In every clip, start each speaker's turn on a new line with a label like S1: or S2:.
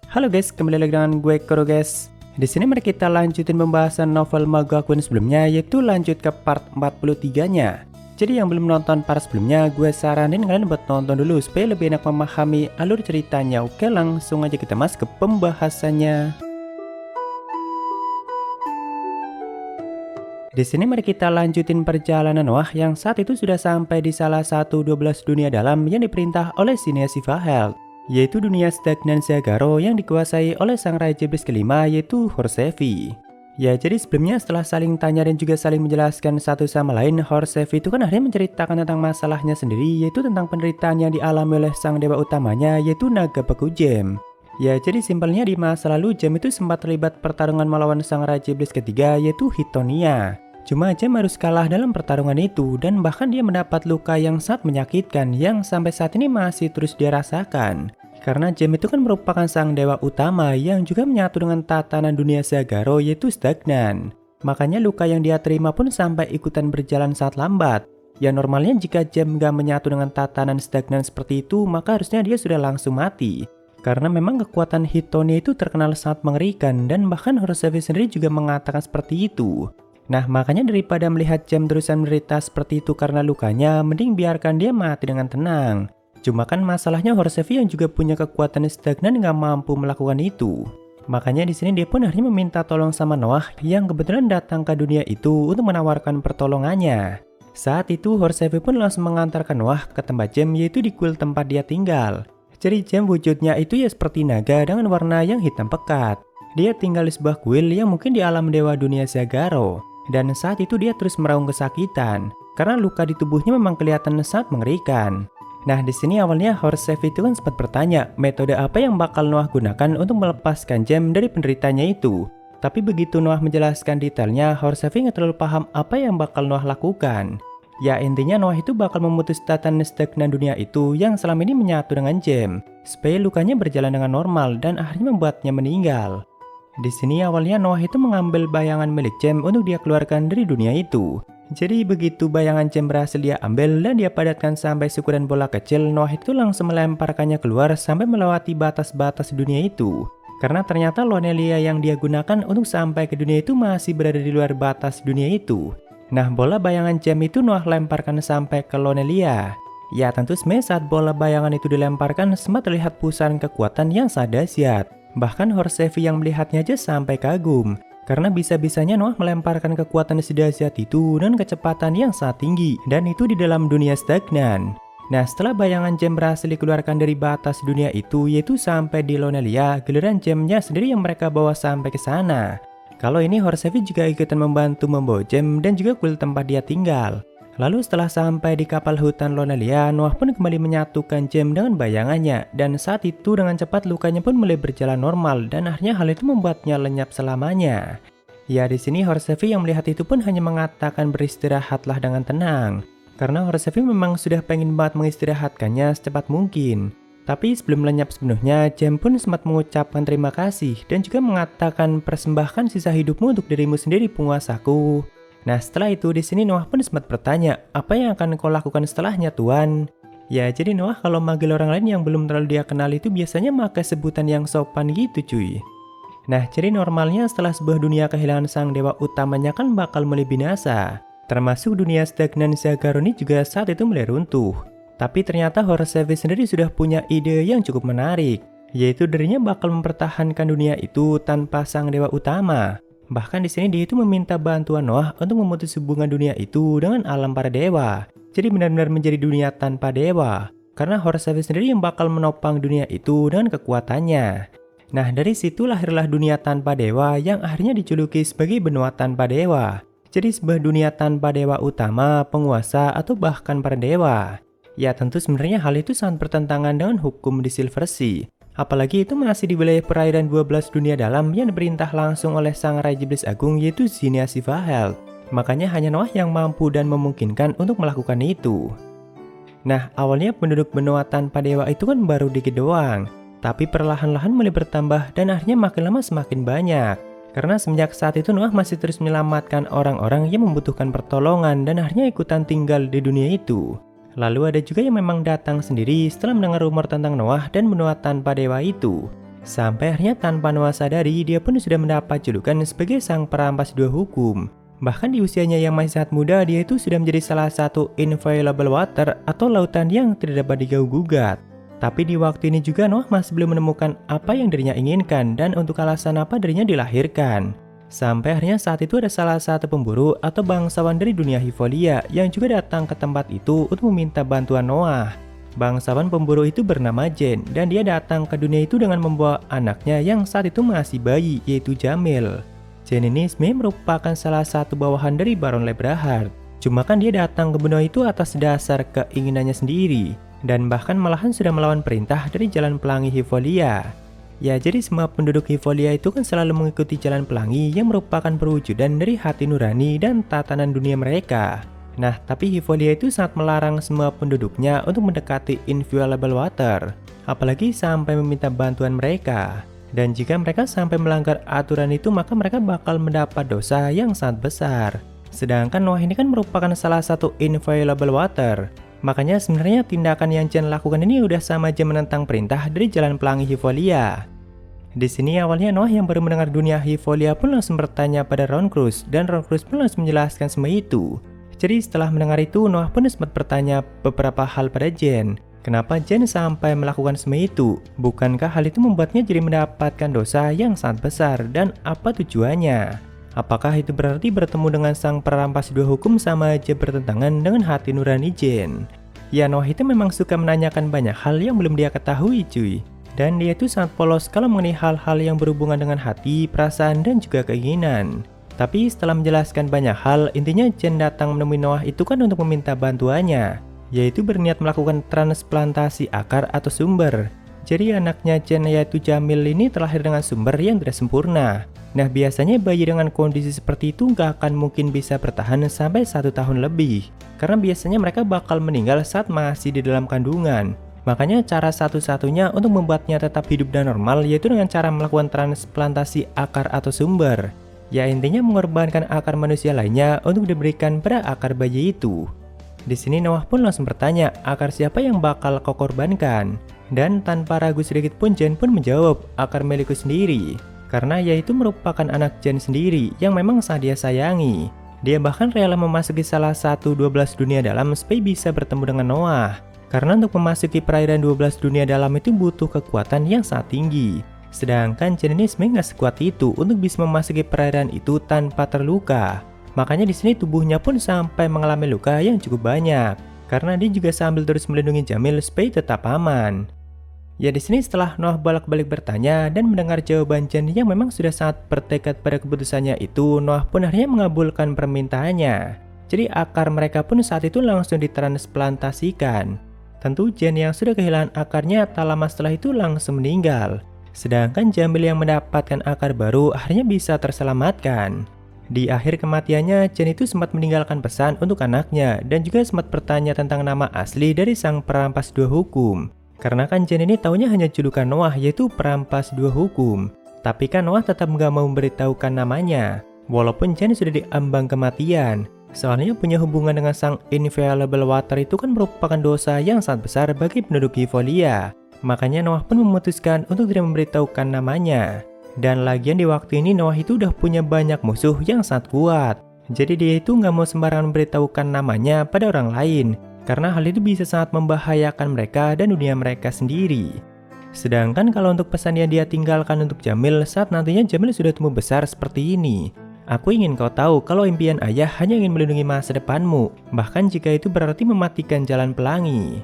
S1: Halo guys, kembali lagi dengan gue Koro guys. Di sini mari kita lanjutin pembahasan novel Mago Queen sebelumnya, yaitu lanjut ke part 43-nya. Jadi yang belum nonton part sebelumnya, gue saranin kalian buat nonton dulu supaya lebih enak memahami alur ceritanya. Oke, langsung aja kita masuk ke pembahasannya. Di sini mari kita lanjutin perjalanan Noah yang saat itu sudah sampai di salah satu 12 dunia dalam yang diperintah oleh Phineas Vahel, yaitu dunia stagnan Zagaro yang dikuasai oleh sang Raja Iblis kelima, yaitu Horsevi. Ya, jadi sebelumnya setelah saling tanya dan juga saling menjelaskan satu sama lain, Horsevi itu kan akhirnya menceritakan tentang masalahnya sendiri, yaitu tentang penderitaan yang dialami oleh sang dewa utamanya, yaitu naga beku Jem. Ya, jadi simpelnya di masa lalu Jem itu sempat terlibat pertarungan melawan sang Raja Iblis ketiga, yaitu Hitonia. Cuma Jem harus kalah dalam pertarungan itu, dan bahkan dia mendapat luka yang sangat menyakitkan yang sampai saat ini masih terus dia rasakan. Karena Jem itu kan merupakan sang dewa utama yang juga menyatu dengan tatanan dunia Zagaro, yaitu stagnan. Makanya luka yang dia terima pun sampai ikutan berjalan sangat lambat. Ya normalnya jika Jem gak menyatu dengan tatanan stagnan seperti itu, maka harusnya dia sudah langsung mati. Karena memang kekuatan Hitonia itu terkenal sangat mengerikan, dan bahkan Horsevi sendiri juga mengatakan seperti itu. Nah makanya daripada melihat Jem terusan menderita seperti itu karena lukanya, mending biarkan dia mati dengan tenang. Cuma kan masalahnya Horsevi yang juga punya kekuatan stagnan nggak mampu melakukan itu. Makanya di sini dia pun akhirnya meminta tolong sama Noah yang kebetulan datang ke dunia itu untuk menawarkan pertolongannya. Saat itu Horsevi pun langsung mengantarkan Noah ke tempat Jem, yaitu di kuil tempat dia tinggal. Jadi Jem wujudnya itu ya seperti naga dengan warna yang hitam pekat. Dia tinggal di sebuah kuil yang mungkin di alam dewa dunia Zagaro. Dan saat itu dia terus meraung kesakitan karena luka di tubuhnya memang kelihatan sangat mengerikan. Nah di sini awalnya Horsevi itu kan sempat bertanya metode apa yang bakal Noah gunakan untuk melepaskan Jem dari penderitanya itu. Tapi begitu Noah menjelaskan detailnya, Horsevi nggak terlalu paham apa yang bakal Noah lakukan. Ya intinya Noah itu bakal memutus tatanan stagnan dunia itu yang selama ini menyatu dengan Jem, supaya lukanya berjalan dengan normal dan akhirnya membuatnya meninggal. Di sini awalnya Noah itu mengambil bayangan milik Jem untuk dia keluarkan dari dunia itu. Jadi begitu bayangan Jem berhasil dia ambil dan dia padatkan sampai ukuran bola kecil, Noah itu langsung melemparkannya keluar sampai melewati batas-batas dunia itu. Karena ternyata Lonelia yang dia gunakan untuk sampai ke dunia itu masih berada di luar batas dunia itu. Nah bola bayangan Jem itu Noah lemparkan sampai ke Lonelia. Ya tentu sebenarnya saat bola bayangan itu dilemparkan sempat terlihat pusaran kekuatan yang sangat dahsyat. Bahkan Horsevi yang melihatnya aja sampai kagum. Karena bisa-bisanya Noah melemparkan kekuatan sedahsyat itu dengan kecepatan yang sangat tinggi, dan itu di dalam dunia stagnan. Nah setelah bayangan Jem berhasil dikeluarkan dari batas dunia itu, yaitu sampai di Lonelia, giliran Jemnya sendiri yang mereka bawa sampai ke sana. Kalau ini Horsevi juga ikutan membantu membawa Jem dan juga kuil tempat dia tinggal. Lalu setelah sampai di kapal hutan Lonelia, Noah pun kembali menyatukan Jem dengan bayangannya, dan saat itu dengan cepat lukanya pun mulai berjalan normal dan akhirnya hal itu membuatnya lenyap selamanya. Ya di sini Horsevi yang melihat itu pun hanya mengatakan beristirahatlah dengan tenang, karena Horsevi memang sudah pengen banget mengistirahatkannya secepat mungkin. Tapi sebelum lenyap sepenuhnya, Jem pun sempat mengucapkan terima kasih dan juga mengatakan persembahkan sisa hidupmu untuk dirimu sendiri penguasaku. Nah setelah itu di sini Noah pun sempat bertanya, apa yang akan kau lakukan setelahnya Tuan? Ya jadi Noah kalau manggil orang lain yang belum terlalu dia kenal itu biasanya pakai sebutan yang sopan gitu cuy. Nah jadi normalnya setelah sebuah dunia kehilangan sang dewa utamanya kan bakal mulai binasa. Termasuk dunia stagnan Zagaro ini juga saat itu mulai runtuh. Tapi ternyata Horsevi sendiri sudah punya ide yang cukup menarik, yaitu dirinya bakal mempertahankan dunia itu tanpa sang dewa utama. Bahkan di sini dia itu meminta bantuan Noah untuk memutus hubungan dunia itu dengan alam para dewa. Jadi benar-benar menjadi dunia tanpa dewa. Karena Horsevi sendiri yang bakal menopang dunia itu dengan kekuatannya. Nah dari situ lahirlah dunia tanpa dewa yang akhirnya dijuluki sebagai benua tanpa dewa. Jadi sebuah dunia tanpa dewa utama, penguasa, atau bahkan para dewa. Ya tentu sebenarnya hal itu sangat bertentangan dengan hukum di Silver Sea. Apalagi itu masih di wilayah perairan 12 dunia dalam yang diperintah langsung oleh sang Raja Iblis Agung, yaitu Phineas Vahel. Makanya hanya Noah yang mampu dan memungkinkan untuk melakukan itu. Nah awalnya penduduk benua tanpa dewa itu kan baru dikit doang. Tapi perlahan-lahan mulai bertambah dan akhirnya makin lama semakin banyak. Karena semenjak saat itu Noah masih terus menyelamatkan orang-orang yang membutuhkan pertolongan dan akhirnya ikutan tinggal di dunia itu. Lalu ada juga yang memang datang sendiri setelah mendengar rumor tentang Noah dan benua tanpa dewa itu. Sampai akhirnya tanpa Noah sadari, dia pun sudah mendapat julukan sebagai sang perampas dua hukum. Bahkan di usianya yang masih sangat muda, dia itu sudah menjadi salah satu inviolable water atau lautan yang tidak dapat diganggu-gugat. Tapi di waktu ini juga Noah masih belum menemukan apa yang dirinya inginkan dan untuk alasan apa dirinya dilahirkan. Sampai akhirnya saat itu ada salah satu pemburu atau bangsawan dari dunia Hyvolia yang juga datang ke tempat itu untuk meminta bantuan Noah. Bangsawan pemburu itu bernama Jen dan dia datang ke dunia itu dengan membawa anaknya yang saat itu masih bayi, yaitu Jamil. Jen ini sebenarnya merupakan salah satu bawahan dari Baron Lebrahard. Cuma kan dia datang ke benua itu atas dasar keinginannya sendiri dan bahkan malahan sudah melawan perintah dari Jalan Pelangi Hyvolia. Ya, jadi semua penduduk Hyvolia itu kan selalu mengikuti Jalan Pelangi yang merupakan perwujudan dari hati nurani dan tatanan dunia mereka. Nah, tapi Hyvolia itu sangat melarang semua penduduknya untuk mendekati inviolable water, apalagi sampai meminta bantuan mereka. Dan jika mereka sampai melanggar aturan itu, maka mereka bakal mendapat dosa yang sangat besar. Sedangkan Noah ini kan merupakan salah satu inviolable water. Makanya sebenarnya tindakan yang Jen lakukan ini udah sama aja menentang perintah dari Jalan Pelangi Hyvolia. Di sini awalnya Noah yang baru mendengar dunia Hyvolia pun langsung bertanya pada Roncrux dan Roncrux pun langsung menjelaskan semua itu. Jadi setelah mendengar itu Noah pun sempat bertanya beberapa hal pada Jen. Kenapa Jen sampai melakukan semua itu? Bukankah hal itu membuatnya jadi mendapatkan dosa yang sangat besar dan apa tujuannya? Apakah itu berarti bertemu dengan sang perampas dua hukum sama aja bertentangan dengan hati nurani Jen? Ya, Noah itu memang suka menanyakan banyak hal yang belum dia ketahui cuy. Dan dia itu sangat polos kalau mengenai hal-hal yang berhubungan dengan hati, perasaan, dan juga keinginan. Tapi setelah menjelaskan banyak hal, intinya Jen datang menemui Noah itu kan untuk meminta bantuannya, yaitu berniat melakukan transplantasi akar atau sumber. Jadi anaknya Jen yaitu Jamil ini terlahir dengan sumber yang tidak sempurna. Nah, biasanya bayi dengan kondisi seperti itu nggak akan mungkin bisa bertahan sampai 1 tahun lebih. Karena biasanya mereka bakal meninggal saat masih di dalam kandungan. Makanya cara satu-satunya untuk membuatnya tetap hidup dan normal yaitu dengan cara melakukan transplantasi akar atau sumber. Ya, intinya mengorbankan akar manusia lainnya untuk diberikan pada akar bayi itu. Di sini Noah pun langsung bertanya, akar siapa yang bakal kau korbankan? Dan tanpa ragu sedikit pun Jen pun menjawab, akar milikku sendiri. Karena yaitu merupakan anak Jen sendiri yang memang sangat dia sayangi. Dia bahkan rela memasuki salah satu 12 dunia dalam supaya bisa bertemu dengan Noah. Karena untuk memasuki perairan 12 dunia dalam itu butuh kekuatan yang sangat tinggi. Sedangkan Jen ini sebenarnya nggak sekuat itu untuk bisa memasuki perairan itu tanpa terluka. Makanya di sini tubuhnya pun sampai mengalami luka yang cukup banyak. Karena dia juga sambil terus melindungi Jamil supaya tetap aman. Ya, di sini setelah Noah bolak-balik bertanya dan mendengar jawaban Jen yang memang sudah sangat bertekad pada keputusannya itu, Noah pun akhirnya mengabulkan permintaannya. Jadi akar mereka pun saat itu langsung ditransplantasikan. Tentu Jen yang sudah kehilangan akarnya tak lama setelah itu langsung meninggal. Sedangkan Jamil yang mendapatkan akar baru akhirnya bisa terselamatkan. Di akhir kematiannya, Jen itu sempat meninggalkan pesan untuk anaknya dan juga sempat bertanya tentang nama asli dari sang perampas dua hukum. Karena kan Jen ini taunya hanya julukan Noah yaitu perampas dua hukum. Tapi kan Noah tetap nggak mau memberitahukan namanya. Walaupun Jen sudah diambang kematian. Soalnya punya hubungan dengan sang inviolable water itu kan merupakan dosa yang sangat besar bagi penduduk Hyvolia. Makanya Noah pun memutuskan untuk tidak memberitahukan namanya. Dan lagian di waktu ini Noah itu udah punya banyak musuh yang sangat kuat. Jadi dia itu nggak mau sembarangan memberitahukan namanya pada orang lain. Karena hal itu bisa sangat membahayakan mereka dan dunia mereka sendiri. Sedangkan kalau untuk pesan yang dia tinggalkan untuk Jamil saat nantinya Jamil sudah tumbuh besar seperti ini. Aku ingin kau tahu kalau impian ayah hanya ingin melindungi masa depanmu, bahkan jika itu berarti mematikan Jalan Pelangi.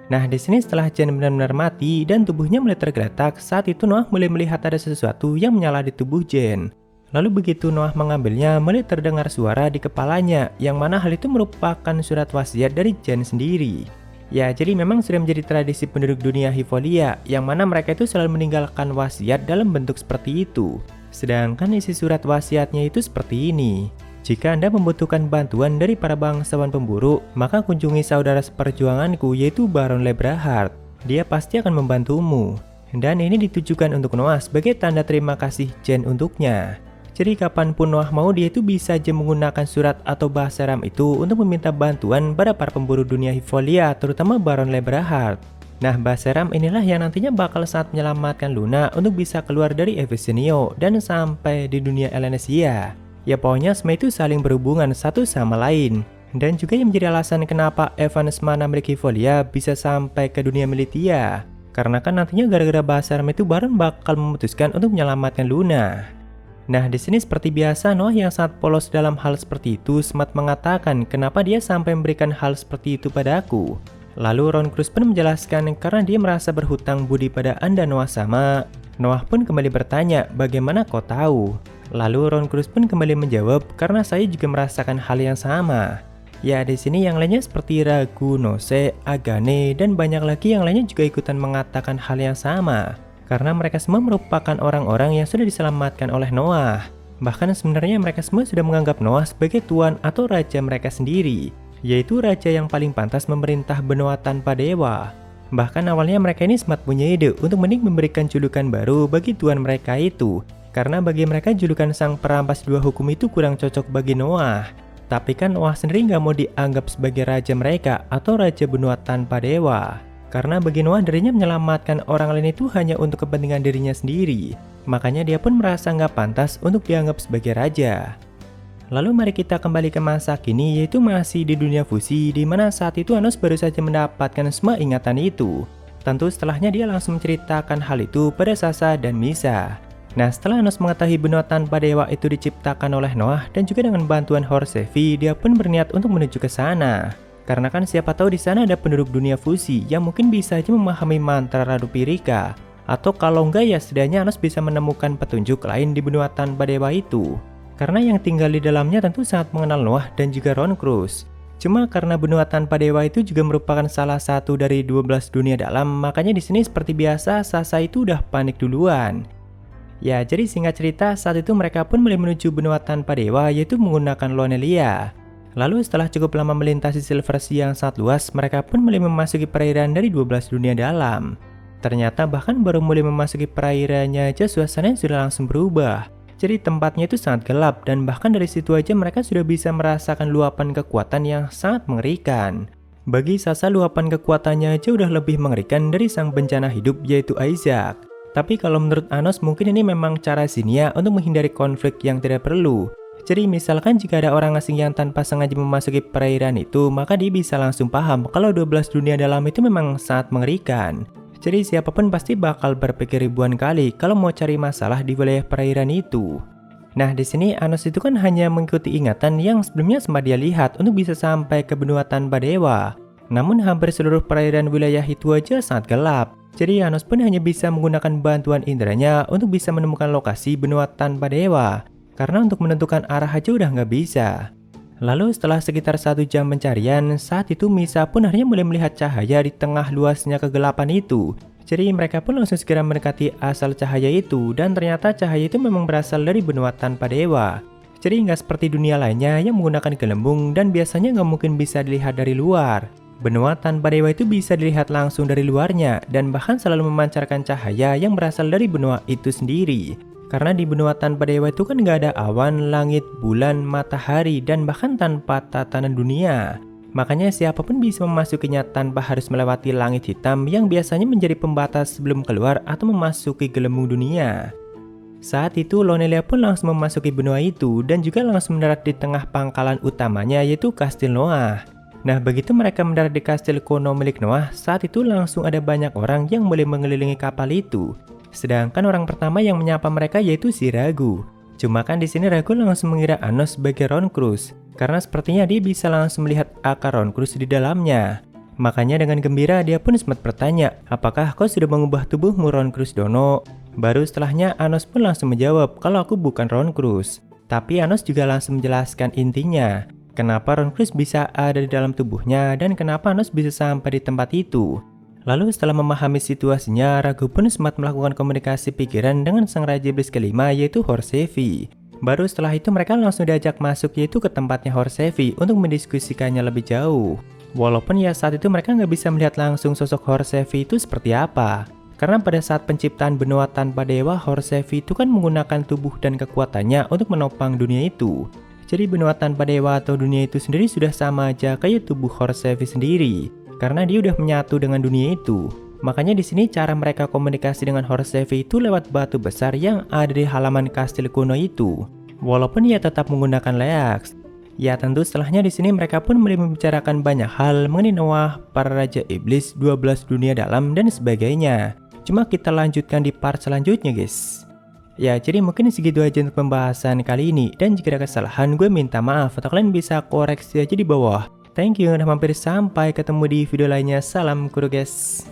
S1: Nah, di sini setelah Jen benar-benar mati dan tubuhnya mulai tergeletak, saat itu Noah mulai melihat ada sesuatu yang menyala di tubuh Jen. Lalu begitu Noah mengambilnya, mulai terdengar suara di kepalanya, yang mana hal itu merupakan surat wasiat dari Jen sendiri. Ya, jadi memang sudah menjadi tradisi penduduk dunia Hyvolia, yang mana mereka itu selalu meninggalkan wasiat dalam bentuk seperti itu. Sedangkan isi surat wasiatnya itu seperti ini. Jika Anda membutuhkan bantuan dari para bangsawan pemburu, maka kunjungi saudara seperjuanganku yaitu Baron Lebrahard. Dia pasti akan membantumu. Dan ini ditujukan untuk Noah sebagai tanda terima kasih Jen untuknya. Jadi kapanpun Noah mau, dia itu bisa aja menggunakan surat atau bahasa Ram itu untuk meminta bantuan pada para pemburu dunia Hyvolia, terutama Baron Lebrahard. Nah, Baseram inilah yang nantinya bakal saat menyelamatkan Luna untuk bisa keluar dari Evisinio dan sampai di dunia Elanesia. Ya pokoknya semua itu saling berhubungan satu sama lain. Dan juga yang menjadi alasan kenapa Evans Mana memiliki Volia bisa sampai ke dunia Militia. Karena kan nantinya gara-gara Baseram itu Baron bakal memutuskan untuk menyelamatkan Luna. Nah, di sini seperti biasa Noah yang sangat polos dalam hal seperti itu sempat mengatakan kenapa dia sampai memberikan hal seperti itu pada aku. Lalu Ron Cruz pun menjelaskan karena dia merasa berhutang budi pada Anda Noah sama. Noah pun kembali bertanya, bagaimana kau tahu? Lalu Ron Cruz pun kembali menjawab, karena saya juga merasakan hal yang sama. Ya, di sini yang lainnya seperti Ragu, Nose, Agane, dan banyak lagi yang lainnya juga ikutan mengatakan hal yang sama. Karena mereka semua merupakan orang-orang yang sudah diselamatkan oleh Noah. Bahkan sebenarnya mereka semua sudah menganggap Noah sebagai tuan atau raja mereka sendiri, yaitu raja yang paling pantas memerintah benua tanpa dewa. Bahkan awalnya mereka ini sempat punya ide untuk mending memberikan julukan baru bagi tuan mereka itu, karena bagi mereka julukan sang perampas dua hukum itu kurang cocok bagi Noah. Tapi kan Noah sendiri nggak mau dianggap sebagai raja mereka atau raja benua tanpa dewa. Karena bagi Noah dirinya menyelamatkan orang lain itu hanya untuk kepentingan dirinya sendiri. Makanya dia pun merasa nggak pantas untuk dianggap sebagai raja. Lalu mari kita kembali ke masa kini, yaitu masih di dunia fusi, di mana saat itu Anos baru saja mendapatkan semua ingatan itu. Tentu setelahnya dia langsung menceritakan hal itu pada Sasha dan Misa. Nah, setelah Anos mengetahui benua tanpa dewa itu diciptakan oleh Noah dan juga dengan bantuan Horsevi, dia pun berniat untuk menuju ke sana. Karena kan siapa tahu di sana ada penduduk dunia fusi yang mungkin bisa aja memahami mantra Radu Pirika. Atau kalau enggak ya setidaknya Anos bisa menemukan petunjuk lain di benua tanpa dewa itu. Karena yang tinggal di dalamnya tentu sangat mengenal Noah dan juga Ron Cruz. Cuma karena benua tanpa dewa itu juga merupakan salah satu dari 12 dunia dalam, makanya di sini seperti biasa Sasha itu udah panik duluan. Ya, jadi singkat cerita saat itu mereka pun mulai menuju benua tanpa dewa yaitu menggunakan Lonelia. Lalu setelah cukup lama melintasi Silver Sea yang sangat luas, mereka pun mulai memasuki perairan dari 12 dunia dalam. Ternyata bahkan baru mulai memasuki perairannya aja suasananya sudah langsung berubah. Jadi tempatnya itu sangat gelap dan bahkan dari situ aja mereka sudah bisa merasakan luapan kekuatan yang sangat mengerikan. Bagi Sasha luapan kekuatannya aja udah lebih mengerikan dari sang bencana hidup yaitu Isaac. Tapi kalau menurut Anos mungkin ini memang cara Zinnia untuk menghindari konflik yang tidak perlu. Jadi misalkan jika ada orang asing yang tanpa sengaja memasuki perairan itu, maka dia bisa langsung paham kalau 12 dunia dalam itu memang sangat mengerikan. Jadi siapapun pasti bakal berpikir ribuan kali kalau mau cari masalah di wilayah perairan itu. Nah, di sini Anos itu kan hanya mengikuti ingatan yang sebelumnya sempat dia lihat untuk bisa sampai ke benua tanpa dewa. Namun hampir seluruh perairan wilayah itu aja sangat gelap. Jadi Anos pun hanya bisa menggunakan bantuan inderanya untuk bisa menemukan lokasi benua tanpa dewa. Karena untuk menentukan arah aja udah nggak bisa. Lalu setelah sekitar 1 jam pencarian, saat itu Misa pun akhirnya mulai melihat cahaya di tengah luasnya kegelapan itu. Jadi mereka pun langsung segera mendekati asal cahaya itu, dan ternyata cahaya itu memang berasal dari benua tanpa dewa. Jadi nggak seperti dunia lainnya yang menggunakan gelembung dan biasanya nggak mungkin bisa dilihat dari luar. Benua tanpa dewa itu bisa dilihat langsung dari luarnya, dan bahkan selalu memancarkan cahaya yang berasal dari benua itu sendiri. Karena di benua tanpa dewa itu kan nggak ada awan, langit, bulan, matahari, dan bahkan tanpa tatanan dunia. Makanya siapapun bisa memasukinya tanpa harus melewati langit hitam yang biasanya menjadi pembatas sebelum keluar atau memasuki gelembung dunia. Saat itu Lonelia pun langsung memasuki benua itu dan juga langsung mendarat di tengah pangkalan utamanya yaitu Kastil Noah. Nah, begitu mereka mendarat di kastil kuno milik Noah, saat itu langsung ada banyak orang yang mulai mengelilingi kapal itu. Sedangkan orang pertama yang menyapa mereka yaitu si Ragu. Cuma kan di sini Ragu langsung mengira Anos sebagai Ron Cruz, karena sepertinya dia bisa langsung melihat akar Ron Cruz di dalamnya. Makanya dengan gembira dia pun sempat bertanya, apakah kau sudah mengubah tubuhmu Ron Cruz Dono? Baru setelahnya Anos pun langsung menjawab kalau aku bukan Ron Cruz. Tapi Anos juga langsung menjelaskan intinya, kenapa Ron Cruz bisa ada di dalam tubuhnya dan kenapa Anos bisa sampai di tempat itu. Lalu setelah memahami situasinya, Ragu pun sempat melakukan komunikasi pikiran dengan sang Raja Iblis kelima yaitu Horsevi. Baru setelah itu mereka langsung diajak masuk yaitu ke tempatnya Horsevi untuk mendiskusikannya lebih jauh. Walaupun ya saat itu mereka nggak bisa melihat langsung sosok Horsevi itu seperti apa. Karena pada saat penciptaan benua tanpa dewa, Horsevi itu kan menggunakan tubuh dan kekuatannya untuk menopang dunia itu. Jadi benua tanpa dewa atau dunia itu sendiri sudah sama aja kayak tubuh Horsevi sendiri. Karena dia udah menyatu dengan dunia itu. Makanya di sini cara mereka komunikasi dengan Horsehevi itu lewat batu besar yang ada di halaman kastil kuno itu. Walaupun ia tetap menggunakan Leax. Ya tentu setelahnya di sini mereka pun mulai membicarakan banyak hal mengenai Noah, para raja iblis, 12 dunia dalam dan sebagainya. Cuma kita lanjutkan di part selanjutnya guys. Ya jadi mungkin segitu aja untuk pembahasan kali ini. Dan jika ada kesalahan gue minta maaf atau kalian bisa koreksi aja di bawah. Thank you udah mampir, sampai ketemu di video lainnya. Salam kuru guys.